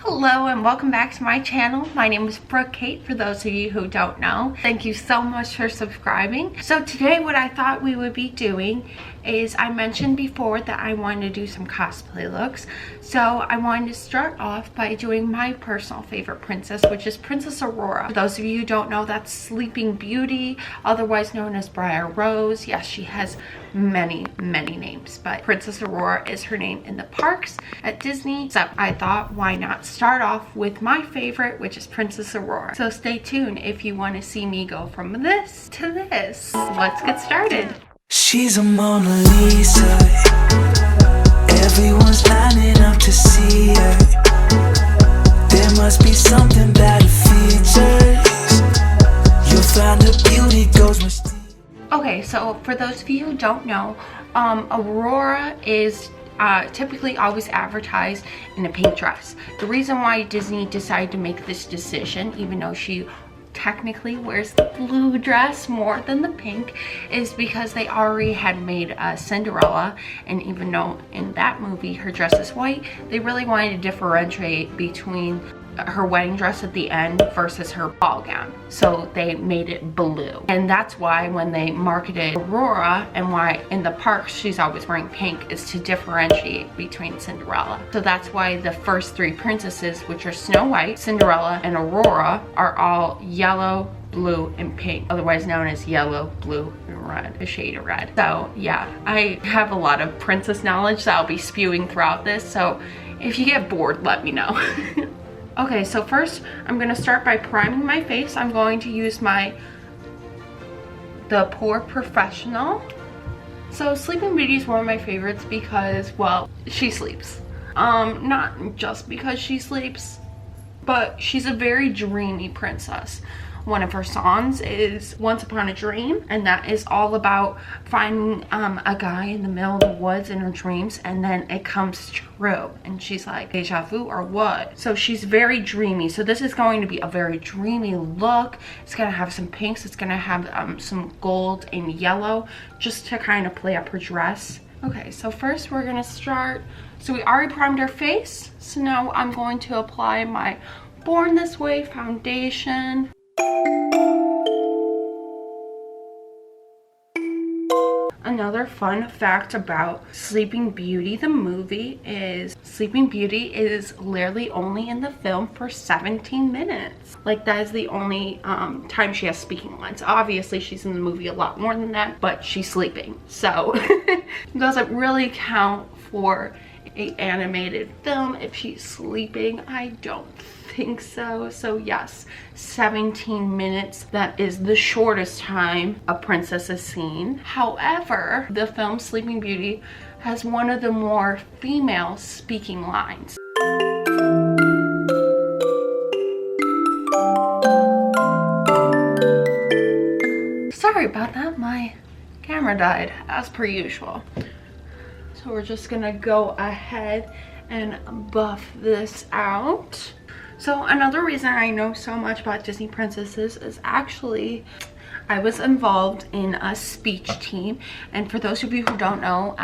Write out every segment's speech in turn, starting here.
Hello and welcome back to my channel. My name is Brooke for those of you who don't know. Thank you so much for subscribing. So today what I thought we would be doing is, I mentioned before that I wanted to do some cosplay looks. So I wanted to start off by doing my personal favorite princess, which is Princess Aurora. For those of you who don't know, that's Sleeping Beauty, otherwise known as Briar Rose. Yes, she has many names, but Princess Aurora is her name in the parks at Disney. So I thought, why not start off with my favorite, which is Princess Aurora. So stay tuned if you want to see me go from this to this. Let's get started. She's a Mona Lisa. Everyone's lining up to see her. There must be something about her features. You'll find her beauty goes much deeper. Okay, so for those of you who don't know, Aurora is typically always advertised in a pink dress. The reason why Disney decided to make this decision, even though she technically wears the blue dress more than the pink, is because they already had made Cinderella, and even though in that movie her dress is white, they really wanted to differentiate between her wedding dress at the end versus her ball gown, so they made it blue. And that's why when they marketed Aurora, and why in the parks she's always wearing pink, is to differentiate between Cinderella. So that's why the first three princesses, which are Snow White, Cinderella, and Aurora, are all yellow, blue, and pink, otherwise known as yellow, blue, and red, a shade of red. So yeah, I have a lot of princess knowledge that I'll be spewing throughout this, so if you get bored, let me know. Okay, so first I'm gonna start by priming my face. I'm going to use the Pore Professional. So Sleeping Beauty is one of my favorites because, well, she sleeps. Not just because she sleeps, but she's a very dreamy princess. One of her songs is Once Upon a Dream, and that is all about finding a guy in the middle of the woods in her dreams, and then it comes true and she's like, deja vu or what? So she's very dreamy. So this is going to be a very dreamy look. It's gonna have some pinks, it's gonna have some gold and yellow, just to kind of play up her dress. Okay, so first we're gonna start, so we already primed our face, so now I'm going to apply my Born This Way foundation. Another fun fact about Sleeping Beauty, the movie, is Sleeping Beauty is literally only in the film for 17 minutes. Like, that is the only time she has speaking lines. Obviously, she's in the movie a lot more than that, but she's sleeping. So, it doesn't really count for an animated film if she's sleeping. I don't think so. So yes, 17 minutes. That is the shortest time a princess is seen. However, the film Sleeping Beauty has one of the more female speaking lines. Sorry about that, my camera died as per usual. So we're just gonna go ahead and buff this out. So another reason I know so much about Disney princesses is actually I was involved in a speech team, and for those of you who don't know,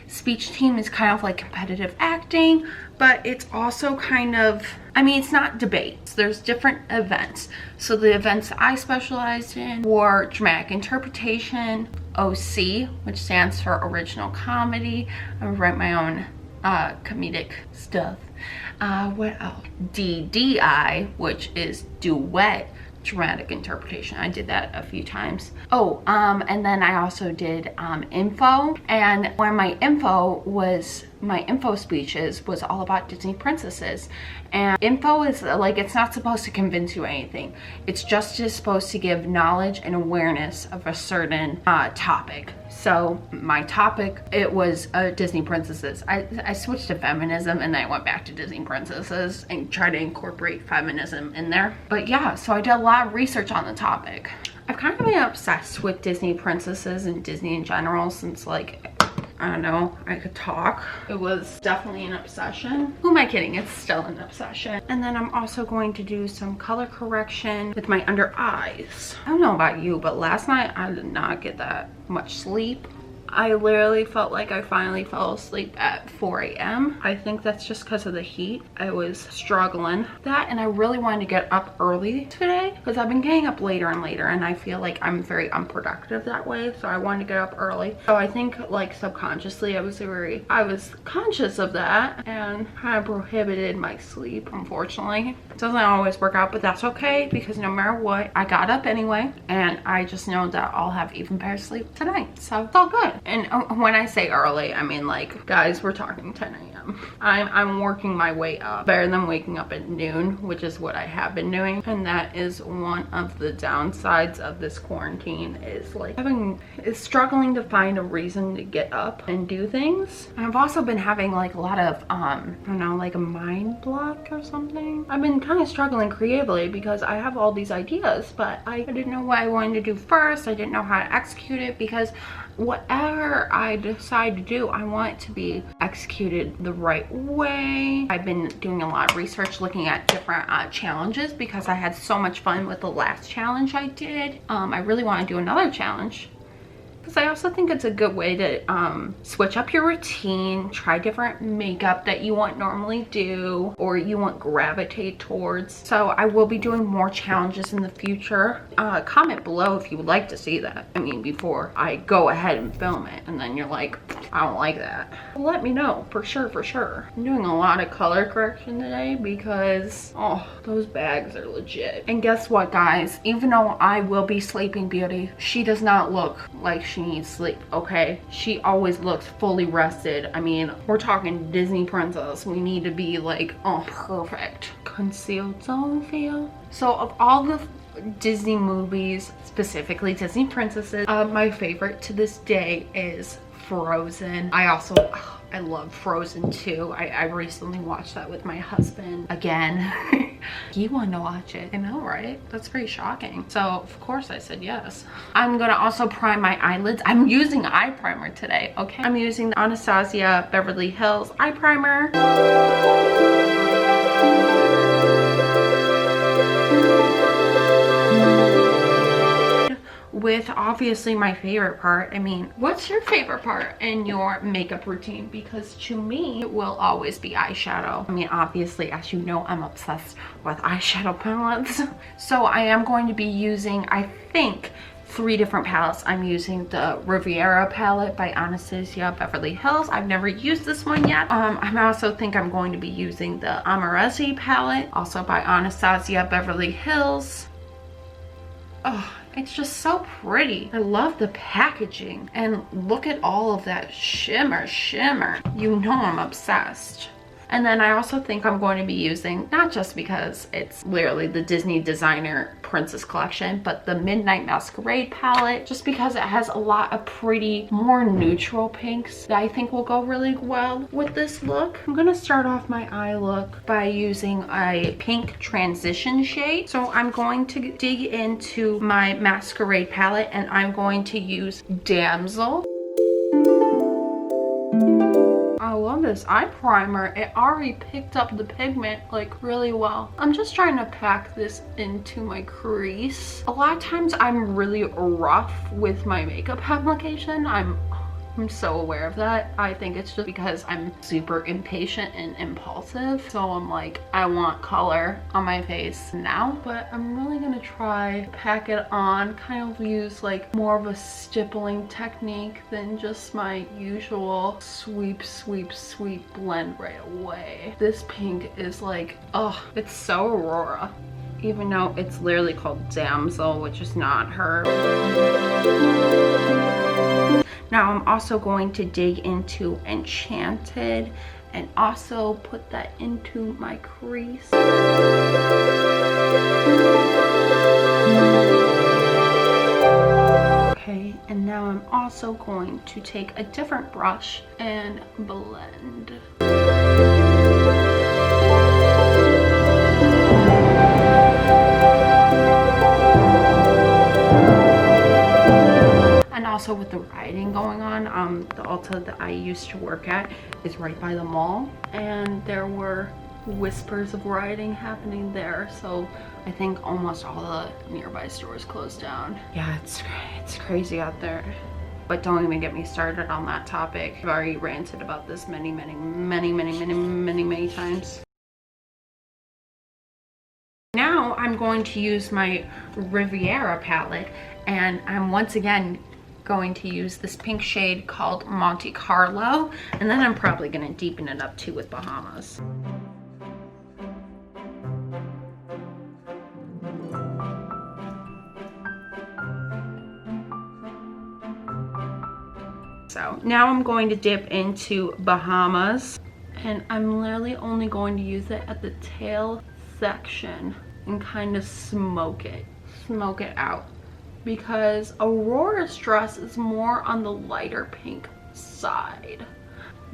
speech team is kind of like competitive acting, but it's also kind of, I mean, it's not debates. There's different events. So the events I specialized in were dramatic interpretation, OC, which stands for original comedy. I write my own comedic stuff. What else? DDI, which is duet dramatic interpretation. I did that a few times. Oh, and then I also did info, and one of my info speeches was all about Disney princesses. And info is like, it's not supposed to convince you anything. It's just supposed to give knowledge and awareness of a certain topic. So my topic, it was Disney princesses. I switched to feminism, and then I went back to Disney princesses and tried to incorporate feminism in there. But yeah, so I did a lot of research on the topic. I've kind of been obsessed with Disney princesses and Disney in general since, like, I don't know, I could talk. It was definitely an obsession. Who am I kidding? It's still an obsession. And then I'm also going to do some color correction with my under eyes. I don't know about you, but last night I did not get that much sleep. I literally felt like I finally fell asleep at 4 a.m. I think that's just because of the heat. I was struggling that, and I really wanted to get up early today because I've been getting up later and later, and I feel like I'm very unproductive that way. So I wanted to get up early. So I think like subconsciously I was conscious of that and kind of prohibited my sleep. Unfortunately, it doesn't always work out, but that's okay because no matter what, I got up anyway, and I just know that I'll have even better sleep tonight. So it's all good. And when I say early, I mean like, guys, we're talking 10 a.m. I'm working my way up. Better than waking up at noon, which is what I have been doing. And that is one of the downsides of this quarantine, is like struggling to find a reason to get up and do things. I've also been having like a lot of, I don't know, like a mind block or something. I've been kind of struggling creatively because I have all these ideas, but I didn't know what I wanted to do first. I didn't know how to execute it, because whatever I decide to do, I want it to be executed the right way. I've been doing a lot of research looking at different challenges because I had so much fun with the last challenge I did. I really want to do another challenge because I also think it's a good way to switch up your routine, try different makeup that you won't normally do or you won't gravitate towards. So I will be doing more challenges in the future. Comment below if you would like to see that. I mean, before I go ahead and film it and then you're like, I don't like that. Let me know for sure, for sure. I'm doing a lot of color correction today because, oh, those bags are legit. And guess what, guys? Even though I will be Sleeping Beauty, she does not look like she needs sleep, okay? She always looks fully rested. I mean, we're talking Disney princess. We need to be like, oh, perfect. Concealed zone feel. So of all the Disney movies, specifically Disney princesses, my favorite to this day is Frozen. I love Frozen 2. I recently watched that with my husband again. He wanted to watch it. I know, right? That's pretty shocking. So of course I said yes. I'm gonna also prime my eyelids. I'm using eye primer today, okay? I'm using the Anastasia Beverly Hills eye primer. With obviously my favorite part. I mean, what's your favorite part in your makeup routine? Because to me, it will always be eyeshadow. I mean, obviously, as you know, I'm obsessed with eyeshadow palettes. So I am going to be using, I think, 3 different palettes. I'm using the Riviera palette by Anastasia Beverly Hills. I've never used this one yet. I also think I'm going to be using the Amarezzi palette, also by Anastasia Beverly Hills. Oh, it's just so pretty. I love the packaging. And look at all of that shimmer. You know I'm obsessed. And then I also think I'm going to be using, not just because it's literally the Disney designer princess collection, but the Midnight Masquerade palette, just because it has a lot of pretty, more neutral pinks that I think will go really well with this look. I'm gonna start off my eye look by using a pink transition shade. So I'm going to dig into my Masquerade palette and I'm going to use Damsel. I love this eye primer. It already picked up the pigment like really well. I'm just trying to pack this into my crease. A lot of times I'm really rough with my makeup application. I'm so aware of that. I think it's just because I'm super impatient and impulsive. So I'm like, I want color on my face now, but I'm really gonna try pack it on, kind of use like more of a stippling technique than just my usual sweep blend right away. This pink is like, oh, it's so Aurora. Even though it's literally called Damsel, which is not her. Now I'm also going to dig into Enchanted and also put that into my crease. Okay, and now I'm also going to take a different brush and blend. And also with the rioting going on, the Ulta that I used to work at is right by the mall, and there were whispers of rioting happening there, so I think almost all the nearby stores closed down. Yeah, it's crazy out there. But don't even get me started on that topic. I've already ranted about this many times. Now I'm going to use my Riviera palette, and I'm once again going to use this pink shade called Monte Carlo, and then I'm probably going to deepen it up too with Bahamas. So now I'm going to dip into Bahamas, and I'm literally only going to use it at the tail section and kind of smoke it out, because Aurora's dress is more on the lighter pink side.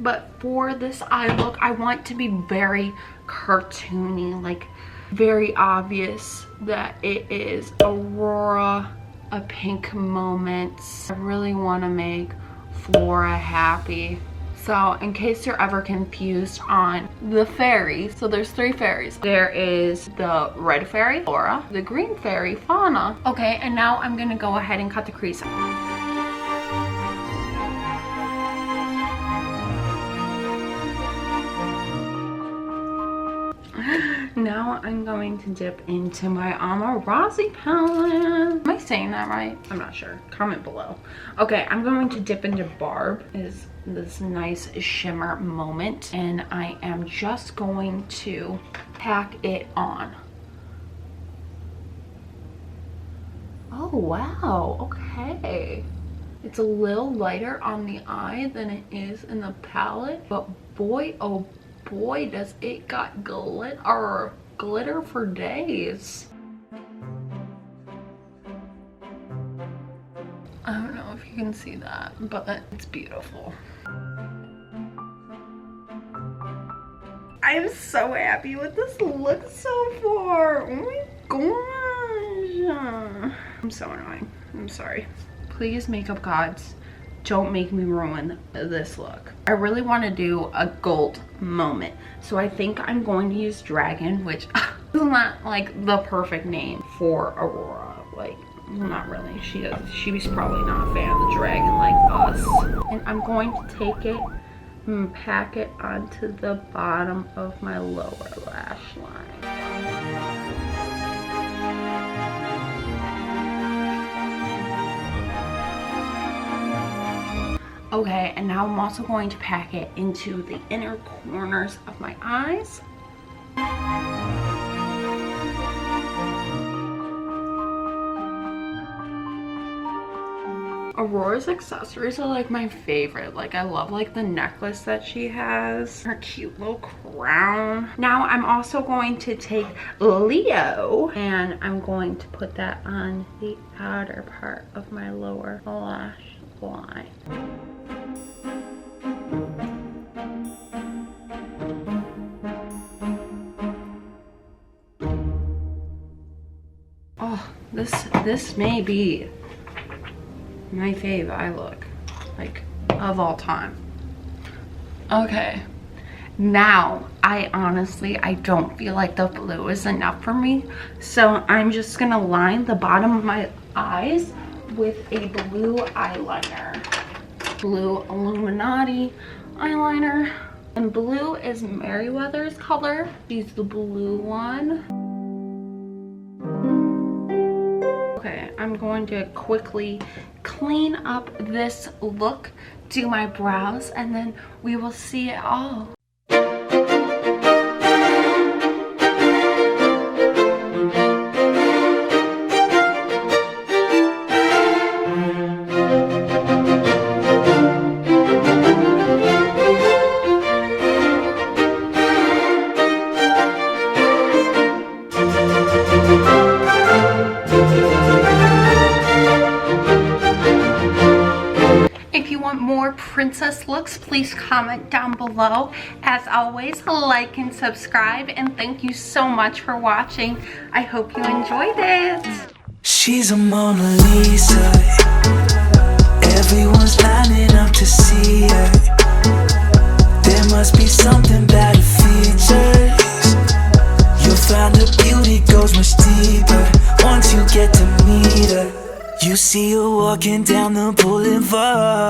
But for this eye look, I want to be very cartoony, like very obvious that it is Aurora, a pink moment. I really want to make Flora happy. So in case you're ever confused on the fairies, so there's 3 fairies. There is the red fairy, Aurora, the green fairy, Fauna. Okay, and now I'm gonna go ahead and cut the crease. Now I'm going to dip into my Amarazi palette. Am I saying that right? I'm not sure. Comment below. Okay, I'm going to dip into Barb. Is this nice shimmer moment, and I am just going to pack it on. Oh wow, okay. It's a little lighter on the eye than it is in the palette, but boy oh boy does it got glitter for days. I don't know if you can see that, but it's beautiful. I am so happy with this look so far. Oh my gosh. I'm so annoying. I'm sorry. Please, makeup gods, don't make me ruin this look. I really want to do a gold moment, so I think I'm going to use Dragon, which is not like the perfect name for Aurora. Like, not really. She's probably not a fan of the dragon like us. And I'm going to take it and pack it onto the bottom of my lower lash line. Okay, and now I'm also going to pack it into the inner corners of my eyes. Aurora's accessories are like my favorite. Like, I love like the necklace that she has, her cute little crown. Now I'm also going to take Leo, and I'm going to put that on the outer part of my lower lash line. Oh, this may be my fave eye look, like, of all time. Okay, now I don't feel like the blue is enough for me, so I'm just gonna line the bottom of my eyes with a blue eyeliner. Blue Illuminati eyeliner. And blue is Meriwether's color. She's the blue one. Okay, I'm going to quickly clean up this look, do my brows, and then we will see it all. Princess looks, please comment down below. As always, like and subscribe, and thank you so much for watching. I hope you enjoyed it. She's a Mona Lisa. Everyone's lining up to see her. There must be something about her features. You'll find her beauty goes much deeper once you get to meet her. You see her walking down the boulevard. over.